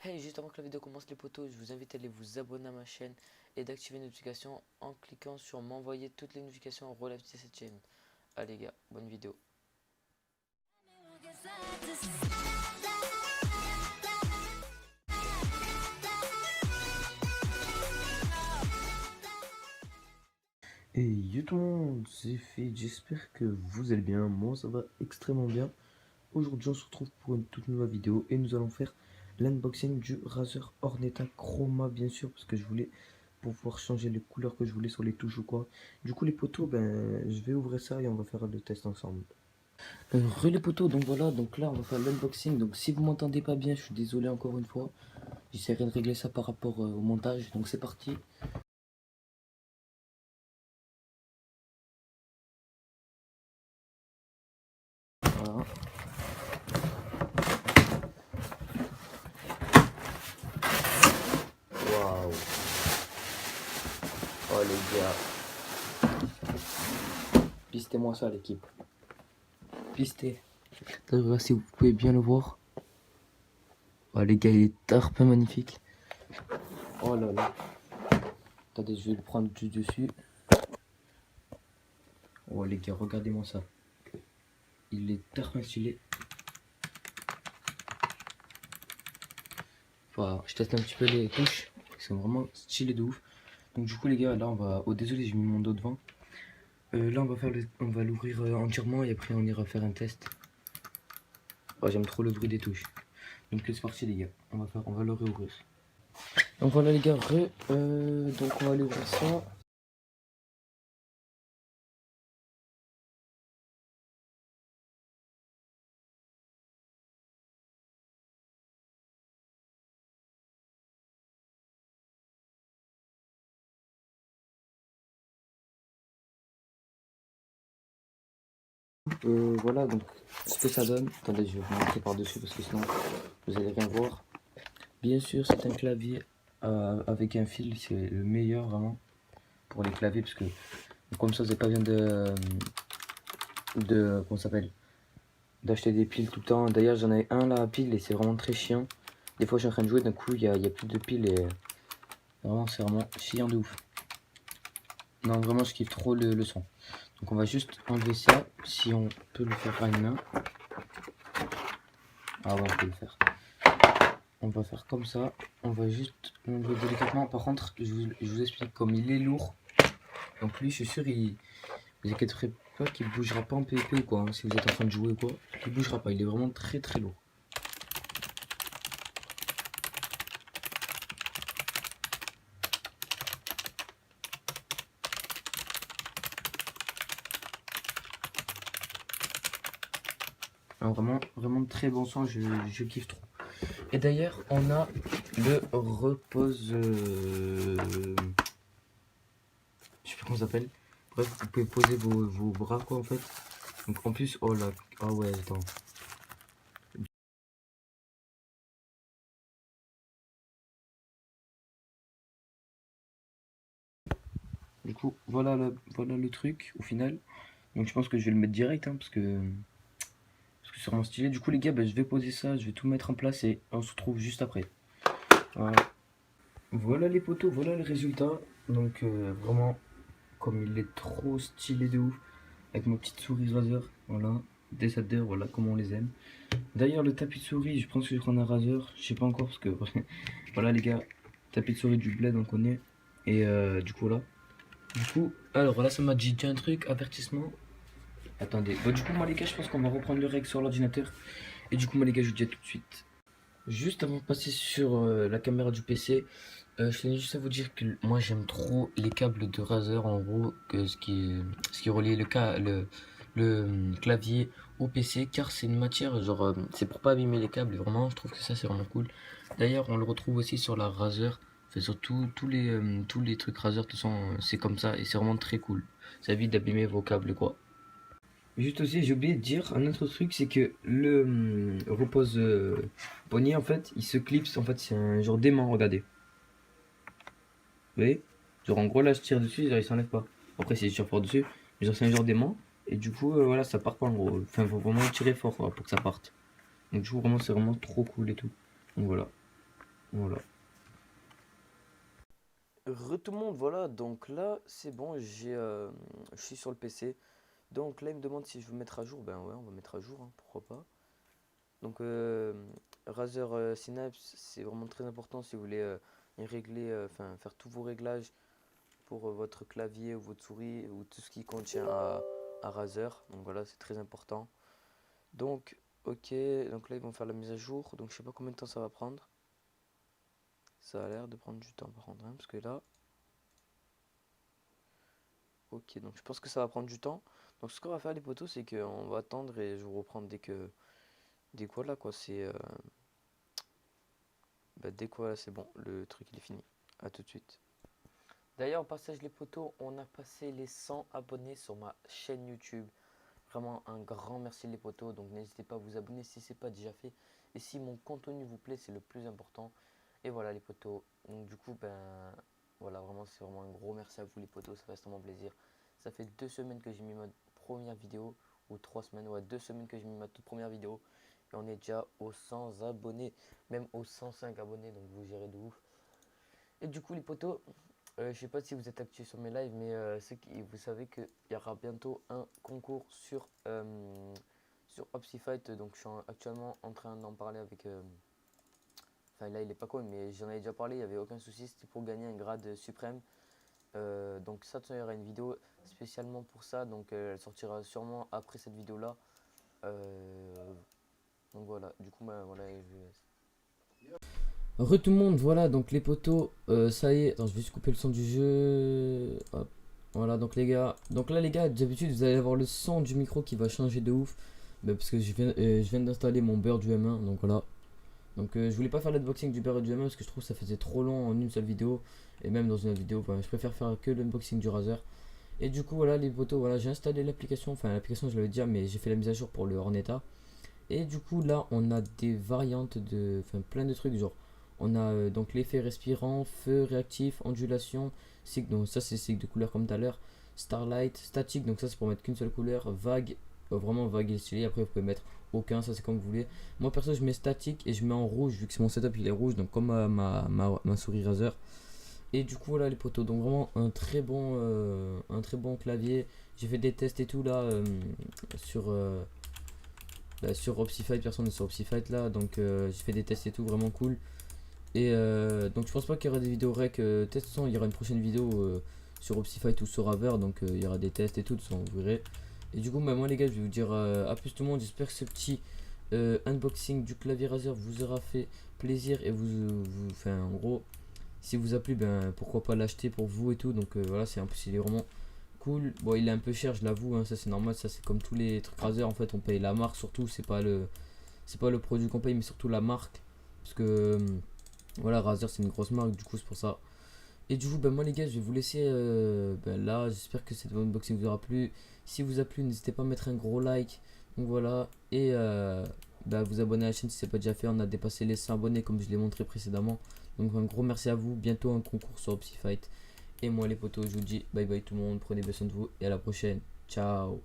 Hey, juste avant que la vidéo commence les potos, je vous invite à aller vous abonner à ma chaîne et d'activer les notifications en cliquant sur m'envoyer toutes les notifications relatives à cette chaîne. Allez les gars, bonne vidéo. Et yo tout le monde, c'est fait, j'espère que vous allez bien, moi ça va extrêmement bien. Aujourd'hui on se retrouve pour une toute nouvelle vidéo et nous allons faire l'unboxing du Razer Ornetta Chroma bien sûr parce que je voulais pouvoir changer les couleurs que je voulais sur les touches ou quoi. Du coup les potos, je vais ouvrir ça et on va faire le test ensemble. Les potos, donc voilà, donc là on va faire l'unboxing, donc si vous m'entendez pas bien je suis désolé encore une fois, j'essaierai de régler ça par rapport au montage, donc c'est parti. Voilà. Waouh. Oh les gars, pistez-moi ça l'équipe, pistez. Là, si vous pouvez bien le voir. Oh les gars, il est tarpin magnifique. Oh là là. Attendez, je vais le prendre du dessus. Oh les gars, regardez-moi ça. Il est tarpin stylé. Voilà, je teste un petit peu les touches. Ils sont vraiment stylés de ouf. Donc du coup les gars, là on va... Oh désolé, j'ai mis mon dos devant. Là on va faire on va l'ouvrir entièrement et après on ira faire un test. Oh, j'aime trop le bruit des touches. Donc c'est parti les gars, on va le réouvrir. Donc voilà les gars, donc on va aller ouvrir ça. Voilà donc ce que ça donne. Attendez, je vais vous montrer par dessus parce que sinon vous allez rien voir. Bien sûr, c'est un clavier avec un fil, c'est le meilleur vraiment pour les claviers parce que comme ça, vous n'avez pas besoin comment ça s'appelle, d'acheter des piles tout le temps. D'ailleurs, j'en avais un là à pile et c'est vraiment très chiant. Des fois, je suis en train de jouer, d'un coup, il y a plus de piles et vraiment, c'est vraiment chiant de ouf. Non, vraiment, je kiffe trop le son. Donc, on va juste enlever ça, si on peut le faire à une main. Ah ouais, on peut le faire. On va faire comme ça. On va juste l'enlever délicatement. Par contre, je vous explique, comme il est lourd. Donc lui, je suis sûr, vous inquiéterez pas qu'il bougera pas en PvP ou quoi, hein, si vous êtes en train de jouer ou quoi. Il bougera pas, il est vraiment très très lourd. Alors vraiment, vraiment très bon son, je kiffe trop. Et d'ailleurs, on a le repose... je sais plus comment ça s'appelle. Bref, vous pouvez poser vos bras quoi en fait. Donc en plus, oh là, ah ouais, attends. Du coup, voilà le truc au final. Donc je pense que je vais le mettre direct, hein, parce que c'est vraiment stylé. Du coup les gars, je vais poser ça, je vais tout mettre en place et on se retrouve juste après. Voilà. Voilà les potos, voilà le résultat. Donc vraiment, comme il est trop stylé de ouf. Avec ma petite souris Razer, voilà. Des shaders, voilà comment on les aime. D'ailleurs le tapis de souris, je pense que je vais prendre un Razer. Je sais pas encore parce que voilà les gars, tapis de souris du bled on connaît. Et du coup là. Du coup, alors là ça m'a dit un truc, avertissement. Attendez, du coup moi les gars je pense qu'on va reprendre le règle sur l'ordinateur. Et du coup moi les gars je vous dis à tout de suite. Juste avant de passer sur la caméra du PC, je tenais juste à vous dire que moi j'aime trop les câbles de Razer en gros, que ce qui relie le clavier au PC, car c'est une matière, genre c'est pour pas abîmer les câbles, et vraiment je trouve que ça c'est vraiment cool. D'ailleurs on le retrouve aussi sur la Razer, enfin sur tous les trucs Razer, de toute façon c'est comme ça et c'est vraiment très cool. Ça évite d'abîmer vos câbles quoi. Juste aussi, j'ai oublié de dire un autre truc, c'est que le repose poignet en fait, il se clipse, en fait c'est un genre d'aimant, regardez. Vous voyez? Genre en gros là je tire dessus, genre, il s'enlève pas. Après c'est sur fort dessus, mais genre c'est un genre d'aimant, et du coup voilà ça part pas en gros. Enfin faut vraiment tirer fort quoi, pour que ça parte. Donc du coup vraiment c'est vraiment trop cool et tout. Donc voilà. Voilà. Tout le monde, voilà, donc là c'est bon, je suis sur le PC. Donc là il me demande si je veux mettre à jour, ben ouais on va mettre à jour, hein, pourquoi pas. Donc Razer Synapse c'est vraiment très important si vous voulez y régler, enfin faire tous vos réglages pour votre clavier ou votre souris ou tout ce qui contient à Razer. Donc voilà c'est très important. Donc ok, donc là ils vont faire la mise à jour, donc je sais pas combien de temps ça va prendre. Ça a l'air de prendre du temps par contre, hein, parce que là... Ok, donc je pense que ça va prendre du temps. Donc ce qu'on va faire les potos, c'est qu'on va attendre et je vous reprends dès que voilà quoi, dès que voilà, c'est bon, le truc il est fini. À tout de suite. D'ailleurs, au passage les potos, on a passé les 100 abonnés sur ma chaîne YouTube. Vraiment un grand merci les potos, donc n'hésitez pas à vous abonner si c'est pas déjà fait. Et si mon contenu vous plaît, c'est le plus important. Et voilà les potos. Donc du coup, ben voilà, vraiment c'est vraiment un gros merci à vous les potos, ça fait extrêmement plaisir. Ça fait 2 semaines que j'ai mis ma première vidéo, ou 3 semaines, ouais, 2 semaines que j'ai mis ma toute première vidéo. Et on est déjà aux 100 abonnés, même aux 105 abonnés, donc vous gérez de ouf. Et du coup les potos, je sais pas si vous êtes actifs sur mes lives, mais vous savez qu'il y aura bientôt un concours sur Opsifight. Donc je suis actuellement en train d'en parler avec... Enfin là il est pas con, mais j'en avais déjà parlé, il n'y avait aucun souci, c'était pour gagner un grade suprême. Donc ça, il y aura une vidéo spécialement pour ça, donc elle sortira sûrement après cette vidéo là. Donc voilà, du coup bah, voilà, je vous laisse. Tout le monde, voilà, donc les potos, ça y est. Attends, je vais juste couper le son du jeu. Hop. Voilà, donc les gars. Donc là, les gars, d'habitude, vous allez avoir le son du micro qui va changer de ouf. Bah, parce que je viens d'installer mon beurre du M1, donc voilà. Donc je voulais pas faire l'unboxing du beurre du M1 parce que je trouve que ça faisait trop long en une seule vidéo. Et même dans une autre vidéo, enfin, je préfère faire que l'unboxing du Razer. Et du coup, voilà, les potos, voilà, j'ai installé l'application. Enfin, l'application, je l'avais déjà, mais j'ai fait la mise à jour pour le Horneta. Et du coup, là, on a des variantes de. Enfin, plein de trucs. Genre, on a donc l'effet respirant, feu réactif, ondulation, cycle. Donc, ça, c'est cycle de couleur comme tout à l'heure. Starlight, statique. Donc, ça, c'est pour mettre qu'une seule couleur. Vague, vraiment vague et stylé. Après, vous pouvez mettre aucun. Ça, c'est comme vous voulez. Moi, perso, je mets statique et je mets en rouge vu que c'est mon setup, il est rouge. Donc, comme ma souris Razer. Et du coup, voilà les potos. Donc, vraiment, un très bon clavier. J'ai fait des tests et tout là sur. Sur Opsifight, personne n'est sur Opsifight là, donc j'ai fait des tests et tout, vraiment cool. Et donc je pense pas qu'il y aura des vidéos rec test, il y aura une prochaine vidéo sur Opsifight ou sur Raver, donc il y aura des tests et tout, vous verrez. Et du coup, bah, moi les gars, je vais vous dire à plus tout le monde, j'espère que ce petit unboxing du clavier Razer vous aura fait plaisir et enfin en gros, si vous a plu, ben pourquoi pas l'acheter pour vous et tout, donc voilà, c'est un peu, il est vraiment cool. Bon, il est un peu cher, je l'avoue, hein, ça c'est normal, ça c'est comme tous les trucs Razer, en fait on paye la marque surtout, c'est pas le produit qu'on paye mais surtout la marque parce que voilà, Razer c'est une grosse marque, du coup c'est pour ça. Et du coup ben moi les gars, je vais vous laisser là, j'espère que cette unboxing vous aura plu. Si vous a plu, n'hésitez pas à mettre un gros like. Donc voilà, et vous abonner à la chaîne si c'est pas déjà fait. On a dépassé les 100 abonnés comme je l'ai montré précédemment. Donc un gros merci à vous, bientôt un concours sur Opsifight. Et moi les potos, je vous dis bye bye tout le monde, prenez bien soin de vous et à la prochaine. Ciao.